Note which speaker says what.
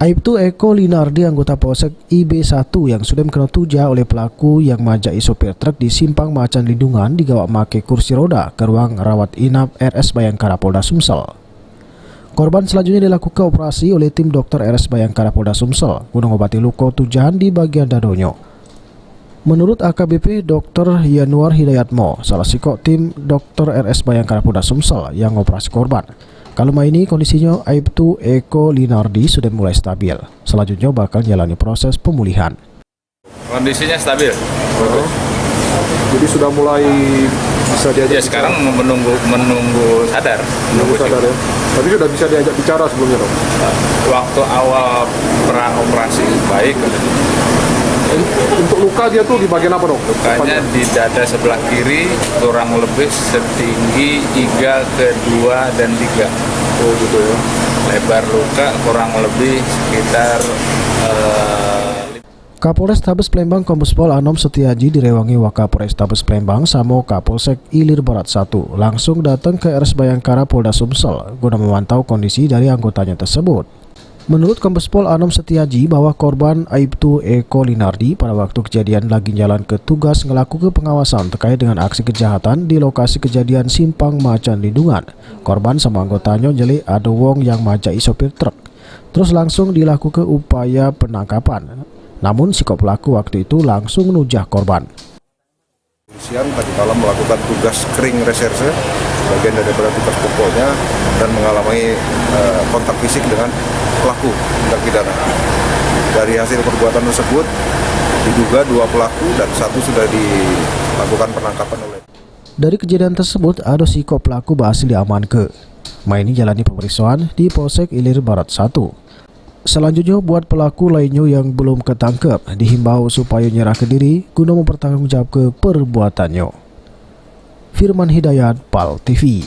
Speaker 1: Aibtu Eko Linardi, anggota Polsek IB1 yang sudah dikenal tuja oleh pelaku yang majai sopir truk di Simpang Macan Lindungan digawa make kursi roda ke ruang rawat inap RS Bayangkara Polda Sumsel. Korban selanjutnya dilakukan operasi oleh tim dokter RS Bayangkara Polda Sumsel guna mengobati luka tujahan di bagian dadonyo. Menurut AKBP Dr. Yanuar Hidayatmo, salah sikok tim dokter RS Bayangkara Polda Sumsel yang operasi korban, kalau ini kondisinya Aibtu Eko Linardi sudah mulai stabil. Selanjutnya bakal jalani proses pemulihan.
Speaker 2: Kondisinya stabil.
Speaker 3: Jadi sudah mulai bisa diajak.
Speaker 2: Ya sekarang menunggu sadar.
Speaker 3: Menunggu sadar ya. Tapi sudah bisa diajak bicara sebelumnya dong.
Speaker 2: Waktu awal operasi baik.
Speaker 3: Untuk luka dia tuh di bagian apa dong?
Speaker 2: Lukanya di dada sebelah kiri kurang lebih setinggi iga kedua dan 3.
Speaker 3: Oh gitu ya.
Speaker 2: Lebar luka kurang lebih sekitar
Speaker 1: Kapolres Tabes Palembang Kombes Pol Anom Setiaji direwangi Wakapolres Tabes Palembang sama Kapolsek Ilir Barat 1 langsung datang ke RS Bayangkara Polda Sumsel guna memantau kondisi dari anggotanya tersebut. Menurut Kombes Pol Anom Setiaji bahwa korban Aibtu Eko Linardi pada waktu kejadian lagi jalan ke tugas ngelakukan pengawasan terkait dengan aksi kejahatan di lokasi kejadian Simpang Macan Lindungan. Korban sama anggotanya jeli ada wong yang majai sopir truk. Terus langsung dilakukan upaya penangkapan. Namun si pelaku waktu itu langsung nujah korban.
Speaker 3: Siang tadi malam melakukan tugas kering reserse bagian daripada tugas pokoknya dan mengalami kontak fisik dengan pelaku tindak pidana. Dari hasil perbuatan tersebut diduga 2 pelaku dan 1 sudah dilakukan penangkapan oleh.
Speaker 1: Dari kejadian tersebut ada si pelaku berhasil diamankan. Ini jalani pemeriksaan di Polsek Ilir Barat 1. Selanjutnya buat pelaku lainnya yang belum ketangkep dihimbau supaya nyerah ke diri guna mempertanggungjawabkan perbuatannya. Firman Hidayat, PAL TV.